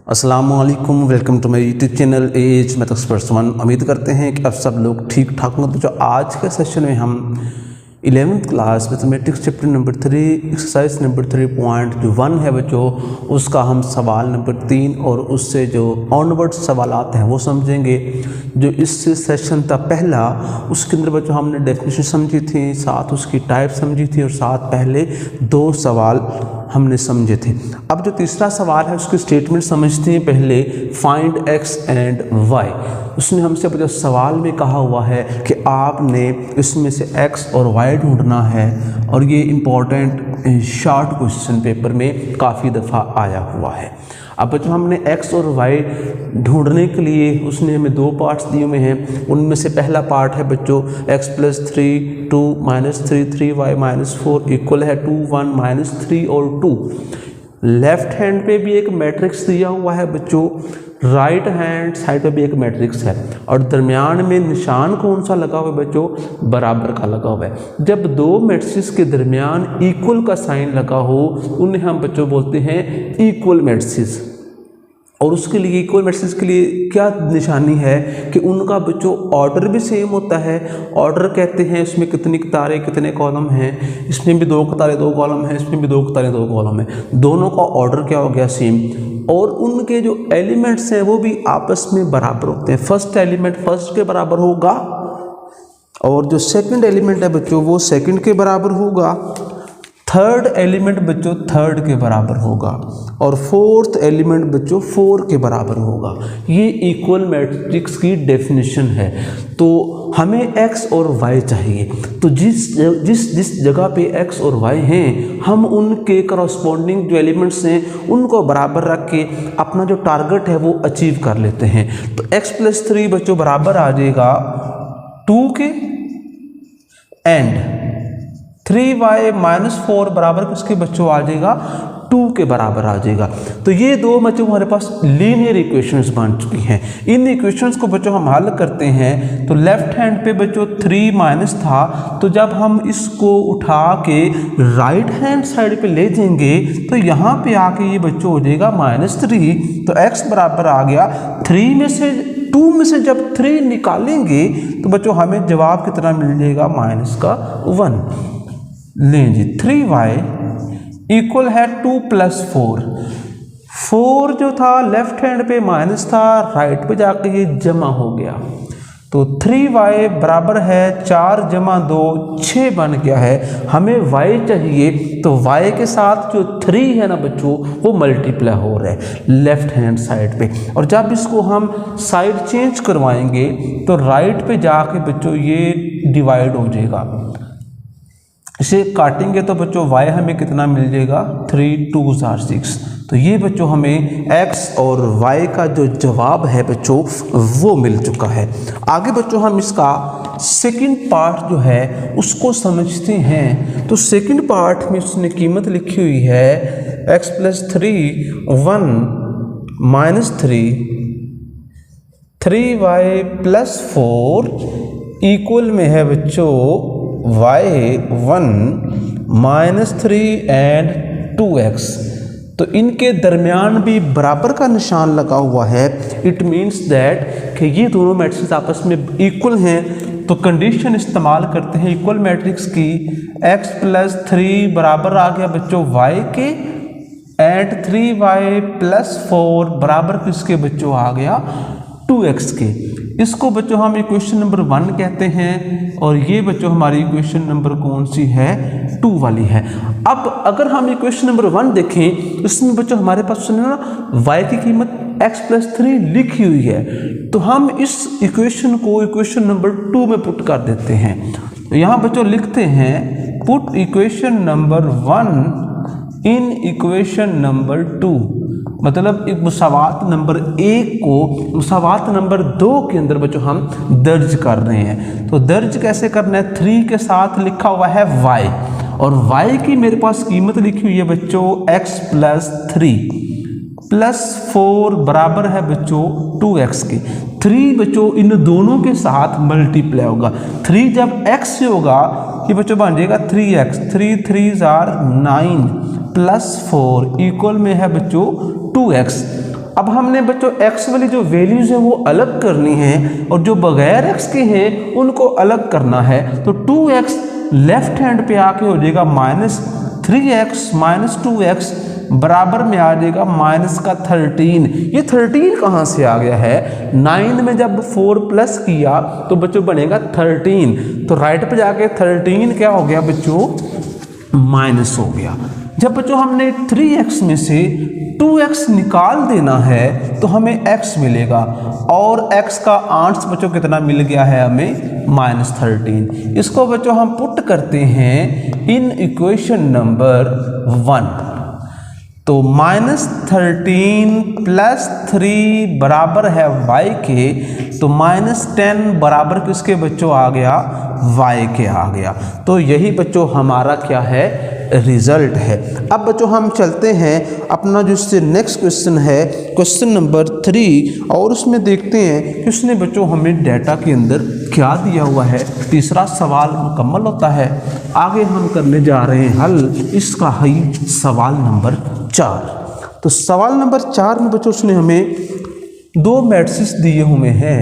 अस्सलामुअलैकुम, welcome to my YouTube channel as math experts one. उम्मीद करते हैं कि आप सब लोग ठीक ठाक होंगे। तो जो आज के सेशन में हम 11th class mathematics chapter number 3 exercise number 3.1 है बच्चों, उसका हम सवाल नंबर 3 और उससे जो ऑनवर्ड सवालात हैं वो समझेंगे। जो इस सेशन था पहला, उसके अंदर बच्चों हमने डेफिनेशन समझी थी, साथ उसकी टाइप समझी थी और साथ पहले 2 सवाल हमने समझे थे। अब जो तीसरा सवाल है उसकी स्टेटमेंट समझते हैं पहले। Find X and Y. उसने हमसे जो सवाल में कहा हुआ है कि आपने इसमें से एक्स और वाई ढूंढना है, और ये इम्पॉर्टेंट शॉर्ट क्वेश्चन पेपर में काफ़ी दफ़ा आया हुआ है। अब बच्चों हमने x और y ढूंढने के लिए उसने हमें 2 पार्ट्स दिए हुए हैं। उनमें से पहला पार्ट है बच्चों x + 3 2 - 3 3y - 4 इक्वल है 2 1 - 3 और 2। लेफ्ट हैंड पे भी एक मैट्रिक्स दिया हुआ है बच्चों, राइट हैंड साइड पे भी एक मैट्रिक्स है, और दरमियान में निशान कौन सा लगा हुआ है बच्चों? बराबर का लगा हुआ है। जब 2 मैट्रिक्स के दरमियान इक्वल का साइन लगा हो उन्हें हम बच्चों बोलते हैं इक्वल मैट्रिक्स। और उसके लिए इक्वल मैट्रिक्स के लिए क्या निशानी है कि उनका बच्चों ऑर्डर भी सेम होता है। ऑर्डर कहते हैं इसमें कितनी कतारें कितने कॉलम हैं, इसमें भी 2 कतारें 2 कॉलम हैं, इसमें भी 2 कतारें 2 कॉलम हैं। दोनों का ऑर्डर क्या हो गया? सेम। और उनके जो एलिमेंट्स हैं वो भी आपस में बराबर होते हैं। फर्स्ट एलिमेंट फर्स्ट के बराबर होगा, और जो सेकंड एलिमेंट है बच्चों वो सेकंड के बराबर होगा, थर्ड एलिमेंट बच्चों थर्ड के बराबर होगा, और फोर्थ एलिमेंट बच्चों 4 के बराबर होगा। ये इक्वल मैट्रिक्स की डेफिनेशन है। तो हमें x और y चाहिए, तो जिस जगह पे x और y हैं हम उनके करस्पॉन्डिंग जो एलिमेंट्स हैं उनको बराबर रख के अपना जो टारगेट है वो अचीव कर लेते हैं। तो x + 3 बच्चों बराबर आ जाएगा 2 के, एंड 3y - 4 बराबर किसके बच्चों आ जाएगा? 2 के बराबर आ जाएगा। तो ये 2 बच्चों हमारे पास लीनियर इक्वेशंस बन चुकी हैं। इन इक्वेशंस को बच्चों हम हल करते हैं। तो लेफ्ट हैंड पे बच्चों 3 माइनस था, तो जब हम इसको उठा के राइट हैंड साइड पे ले जाएंगे तो यहाँ पे आके ये बच्चों हो जाएगा -3। तो x बराबर आ गया 3 में से 2 में से जब 3 निकालेंगे तो बच्चों हमें जवाब कितना मिल जाएगा? -1। लें जी, 3y इक्वल है 2 + 4। 4 जो था लेफ्ट हैंड पे माइनस था, राइट पे जाके ये जमा हो गया। तो 3y बराबर है 4 + 2 6 बन गया है। हमें y चाहिए, तो y के साथ जो 3 है ना बच्चों वो मल्टीप्लाई हो रहा है लेफ्ट हैंड साइड पे। और जब इसको हम साइड चेंज करवाएंगे तो राइट पे जाके बच्चों ये डिवाइड हो जाएगा। इसे काटेंगे तो बच्चों y हमें कितना मिल जाएगा? 3 2 6। तो ये बच्चों हमें x और y का जो जवाब है बच्चों वो मिल चुका है। आगे बच्चों हम इसका सेकंड पार्ट जो है उसको समझते हैं। तो सेकंड पार्ट में उसने कीमत लिखी हुई है x + 3 1 - 3 3y + 4 इक्वल में है बच्चों y 1 - 3 एंड 2x। तो इनके दरमियान भी बराबर का निशान लगा हुआ है। इट मीन्स दैट कि ये दोनों मैट्रिक्स आपस में इक्वल हैं। तो कंडीशन इस्तेमाल करते हैं इक्वल मैट्रिक्स की। x + 3 बराबर आ गया बच्चों y के, एंड 3y + 4 बराबर किसके बच्चों आ गया? 2x के। इसको बच्चों हम इक्वेशन नंबर 1 कहते हैं, और ये बच्चों हमारी इक्वेशन नंबर कौन सी है? 2 वाली है। अब अगर हम इक्वेशन नंबर 1 देखें, इसमें बच्चों हमारे पास सुने ना y की कीमत x + 3 लिखी हुई है, तो हम इस इक्वेशन को इक्वेशन नंबर 2 में पुट कर देते हैं। तो यहाँ बच्चों लिखते हैं put equation number 1 in equation number 2। मतलब एक मुसावात नंबर 1 को मुसावात नंबर 2 के अंदर बच्चों हम दर्ज कर रहे हैं। तो दर्ज कैसे करना है? 3 के साथ लिखा हुआ है y, और y की मेरे पास कीमत लिखी हुई है बच्चों x + 3 + 4 बराबर है बच्चों 2x के। 3 बच्चों इन दोनों के साथ मल्टीप्लाई होगा। 3 जब x से होगा ये बच्चों बन जाएगा 3x। 3 3 9 + 4 इक्वल में है बच्चों 2x। अब हमने बच्चों x वाली जो वैल्यूज़ है वो अलग करनी है और जो बगैर x के हैं उनको अलग करना है। तो 2x लेफ्ट हैंड पे आके हो जाएगा -3x - 2x बराबर में आ जाएगा -13। ये 13 कहाँ से आ गया है? 9 में जब 4 प्लस किया तो बच्चों बनेगा 13। तो राइट पे जाके 13 क्या हो गया बच्चों? माइनस हो गया। जब बच्चों हमने 3x में से 2x निकाल देना है तो हमें x मिलेगा और x का आंसर बच्चों कितना मिल गया है हमें? -13। इसको बच्चों हम पुट करते हैं इन इक्वेशन नंबर 1। तो -13 + 3 बराबर है y के, तो -10 बराबर किसके बच्चों आ गया? y के आ गया। तो यही बच्चों हमारा क्या है? रिजल्ट है। अब बच्चों हम चलते हैं अपना जो इससे नेक्स्ट क्वेश्चन है, क्वेश्चन नंबर 3, और उसमें देखते हैं कि उसने बच्चों हमें डाटा के अंदर क्या दिया हुआ है। तीसरा सवाल मुकम्मल होता है। आगे हम करने जा रहे हैं हल इसका है सवाल नंबर 4। तो सवाल नंबर 4 में बच्चों उसने हमें 2 मैट्रिक्स दिए हुए हैं।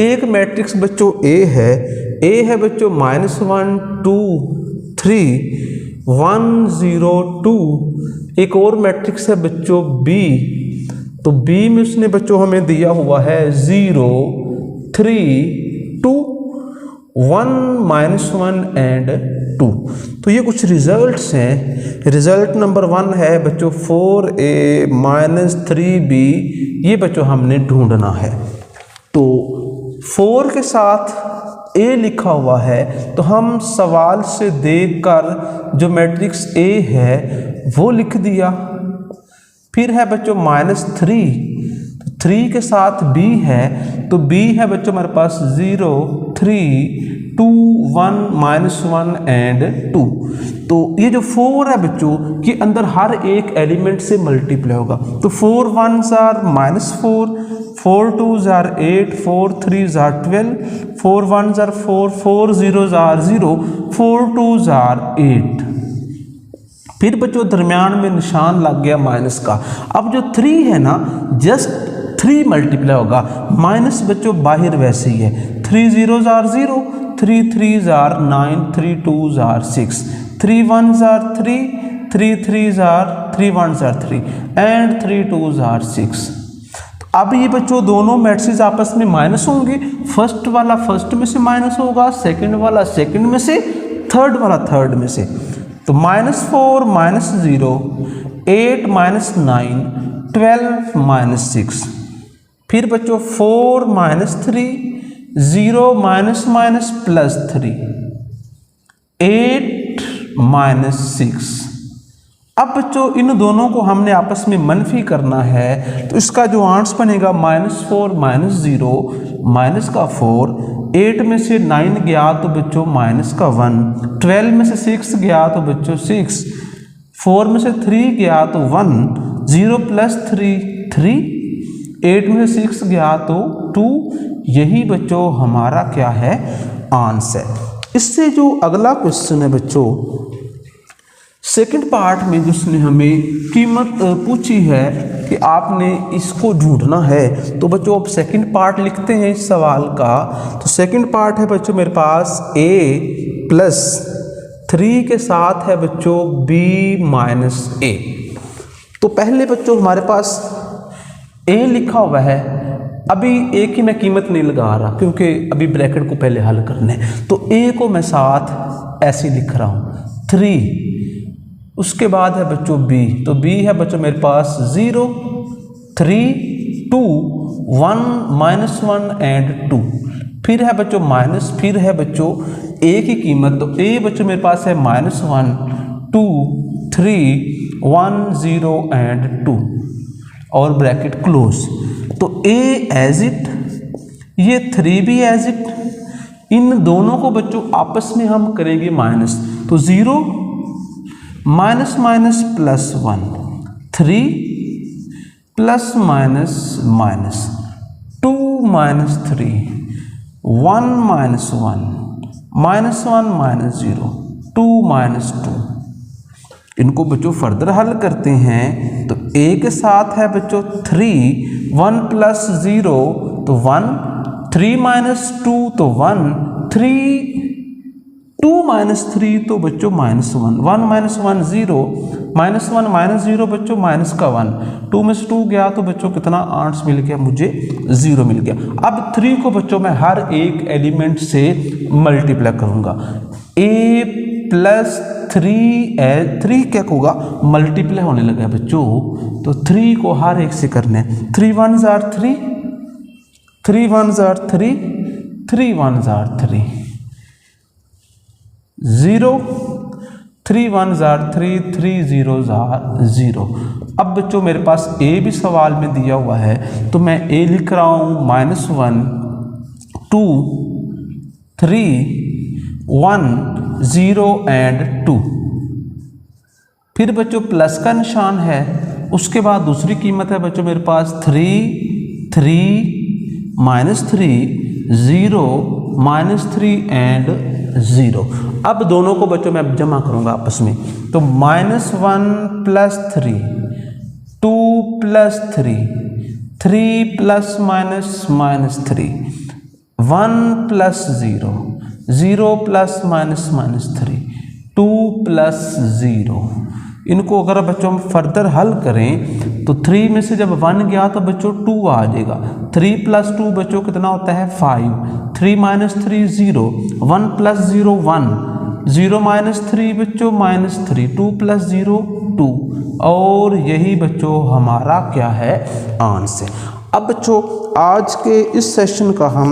एक मैट्रिक्स बच्चों A है बच्चों -1 2 3 1 0 2। एक और मैट्रिक्स है बच्चों B। तो B में उसने बच्चों हमें दिया हुआ है 0 3 2 1 -1 एंड 2। तो ये कुछ रिजल्ट्स हैं। रिजल्ट नंबर 1 है बच्चों 4a - 3b। ये बच्चों हमने ढूंढना है। तो 4 के साथ A लिखा हुआ है तो हम सवाल से देखकर जो मैट्रिक्स A है वो लिख दिया। फिर है बच्चों -3, तो 3 के साथ B है तो B है बच्चों हमारे पास 0 3 2 1 -1 एंड 2। तो ये जो 4 है बच्चों कि अंदर हर एक एलिमेंट से मल्टीप्लाई होगा। तो 4 1s are -4, 4 2s are 8, 4 3s are 12, 4 1s are 4, 4 0s are 0, 4 2s are 8। फिर बच्चों दरमियान में निशान लग गया माइनस का। अब जो 3 है ना जस्ट 3 मल्टीप्लाई होगा, माइनस बच्चों बाहर वैसे ही है। 3 0s are 0, 3 3s are 9, 3 2s are 6, 3 1s are 3, 3 3s are 3 1s are 3 and 3 2s are 6। अब ये बच्चों दोनों मैट्रिक्स आपस में माइनस होंगे। फर्स्ट वाला फर्स्ट में से माइनस होगा, सेकंड वाला सेकंड में से, थर्ड वाला थर्ड में से। तो -4 - 0 8 - 9 12 - 6। फिर बच्चों 4 - 3 0 -+3 8 - 6। अब बच्चों इन दोनों को हमने आपस में मनफी करना है तो इसका जो आंसर बनेगा -4 - 0 -4, 8 में से 9 गया तो बच्चों -1, 12 में से 6 गया तो बच्चों 6, 4 में से 3 गया तो 1, 0 + 3 3, 8 में से 6 गया तो 2। यही बच्चों हमारा क्या है? आंसर। इससे जो अगला क्वेश्चन है बच्चों सेकंड पार्ट में जिसने हमें कीमत पूछी है कि आपने इसको ढूंढना है। तो बच्चों अब सेकंड पार्ट लिखते हैं इस सवाल का। तो सेकंड पार्ट है बच्चों मेरे पास a + 3 के साथ है बच्चों b - a। तो पहले बच्चों हमारे पास a लिखा हुआ है। अभी a की मैं कीमत नहीं लगा रहा क्योंकि अभी ब्रैकेट को पहले हल करना है। तो a को मैं साथ ऐसे लिख रहा हूँ 3। उसके बाद है बच्चों b। तो b है बच्चों मेरे पास 0 3 2 1 -1 एंड 2। फिर है बच्चों माइनस, फिर है बच्चों a की कीमत। तो a बच्चों मेरे पास है -1 2 3 1 0 एंड 2 और ब्रैकेट क्लोज। तो a एज इट, ये 3 भी एज इट। इन दोनों को बच्चों आपस में हम करेंगे माइनस। तो 0 -, +1 3 +, -, -2 -3 1 -1 -1 -0 2 -2। इनको बच्चों फर्दर हल करते हैं तो ए के साथ है बच्चों 3, 1 प्लस 0 तो 1, 3 माइनस 2 तो 1, 3, 2 माइनस 3 तो बच्चों माइनस 1, 1 माइनस 1 0, माइनस 1 माइनस 0 बच्चों माइनस का 1, 2 में से 2 गया तो बच्चों कितना आंसर मिल गया मुझे 0 मिल गया। अब 3 को बच्चों मैं हर एक एलिमेंट से मल्टीप्लाई करूंगा, a प्लस 3 क्या होगा मल्टीप्लाई होने लगा बच्चों, तो 3 को हर एक से करना है, 3 1 jar 3, 3 1 jar 3, 3 1 jar 3, 0, 3 1 jar 3, 3 0 jar 0। अब बच्चों मेरे पास a भी सवाल में दिया हुआ है तो मैं a लिख रहा हूँ -1 2 3 1 0 एंड 2। फिर बच्चों प्लस का निशान है, उसके बाद दूसरी कीमत है बच्चों मेरे पास 3 3 -3 0 -3 एंड 0। अब दोनों को बच्चों मैं जमा करूंगा आपस में, तो -1 plus 3 2 plus 3 3 plus minus 3 1 plus 0 0 plus minus 3 2 plus 0। इनको अगर बच्चों हम फर्दर हल करें तो 3 में से जब 1 गया तो बच्चों 2 आ जाएगा, 3 प्लस 2 बच्चों कितना होता है 5, 3 माइनस 3 0, 1 प्लस 0 1, 0 माइनस 3 बच्चों -3, 2 प्लस 0 2, और यही बच्चों हमारा क्या है आंसर। अब बच्चों आज के इस सेशन का हम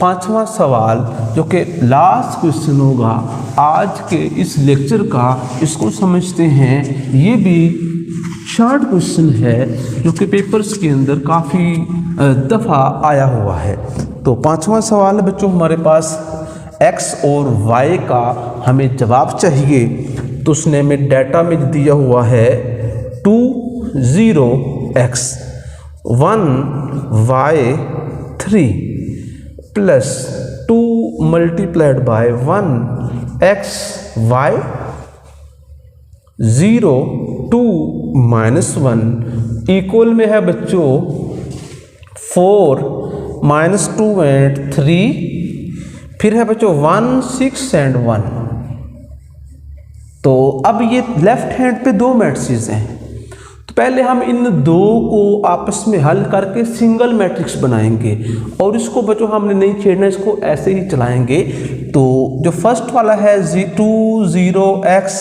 5वां सवाल जो कि लास्ट क्वेश्चन होगा आज के इस लेक्चर का, इसको समझते हैं। ये भी शॉर्ट क्वेश्चन है जो कि पेपर्स के अंदर काफ़ी दफ़ा आया हुआ है। तो 5वां सवाल है बच्चों हमारे पास x और y का हमें जवाब चाहिए, तो उसने हमें डाटा में दिया हुआ है 2 0 x 1 y 3 plus 2 multiplied by 1 x y 0 2 -1 equal में है बच्चों 4 -2 एंड 3, फिर है बच्चों 1 6 एंड 1। तो अब ये लेफ्ट हैंड पे 2 मैट्रिक्स हैं, तो पहले हम इन 2 को आपस में हल करके सिंगल मैट्रिक्स बनाएंगे, और इसको बच्चों हमने नहीं छेड़ना, इसको ऐसे ही चलाएंगे। तो जो फर्स्ट वाला है 2 0 x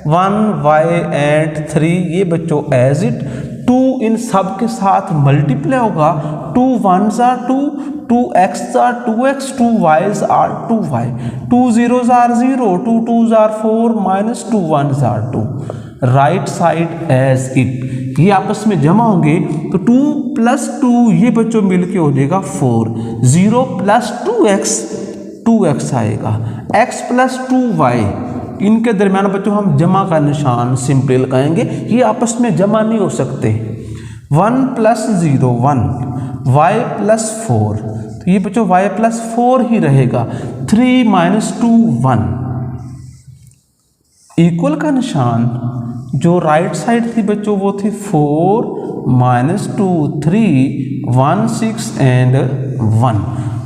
1 y एंड 3, ये बच्चों एज इट 2 इन सब के साथ मल्टीप्लाई होगा, 2 1s are 2, 2 x are 2x, 2 y's are 2y, 2 0s are 0, 2 2s are 4 -2 1s are 2। Right side as it, ये आपस में जमा होंगे तो 2 प्लस 2 ये बच्चों मिलके हो जाएगा 4, 0 प्लस 2x आएगा, x प्लस 2y, इनके दरमियान बच्चों हम जमा का निशान सिंपली लगाएंगे, ये आपस में जमा नहीं हो सकते। 1 प्लस 0 1, y प्लस 4, तो ये बच्चों y प्लस 4 ही रहेगा, 3 -2 1। इक्वल का निशान जो राइट साइड थी बच्चों वो थी 4 -2 3 1 6 एंड 1।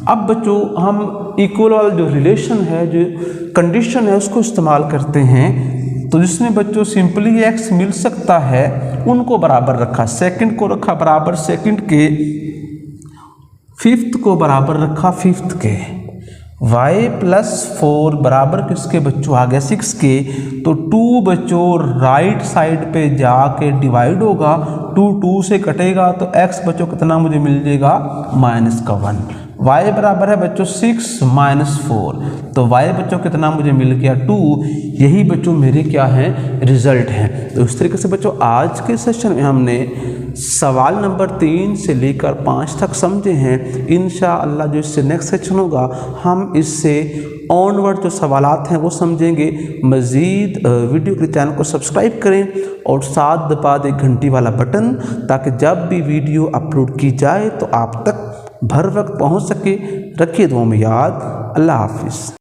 अब बच्चों हम इक्वल वाला जो रिलेशन है, जो कंडीशन है, उसको इस्तेमाल करते हैं। तो जिसमें बच्चों सिंपली x मिल सकता है उनको बराबर रखा, सेकंड को रखा बराबर सेकंड के, फिफ्थ को बराबर रखा फिफ्थ के, y प्लस 4 बराबर किसके बच्चों आ गया 6 के। तो 2 बच्चों राइट साइड पे जाके डिवाइड होगा, 2 2 से कटेगा तो x बच्चों कितना मुझे मिल जाएगा -1। y बराबर है बच्चों 6 -4, तो y बच्चों कितना मुझे मिल गया 2। यही बच्चों मेरे क्या हैं रिजल्ट हैं। तो इस तरीके से बच्चों आज के सेशन में हमने सवाल नंबर 3 से लेकर 5 तक समझे हैं। इंशाअल्लाह जो इससे नेक्स्ट सेशन होगा हम इससे ऑनवर्ड जो सवालात हैं वो समझेंगे। मज़ीद वीडियो के चैनल को सब्सक्राइब करें और साथ दबा दें घंटी वाला बटन, ताकि जब भी वीडियो अपलोड की जाए तो आप तक भर वक्त पहुँच सके। रखिए दुआ में याद। अल्लाह हाफिज़।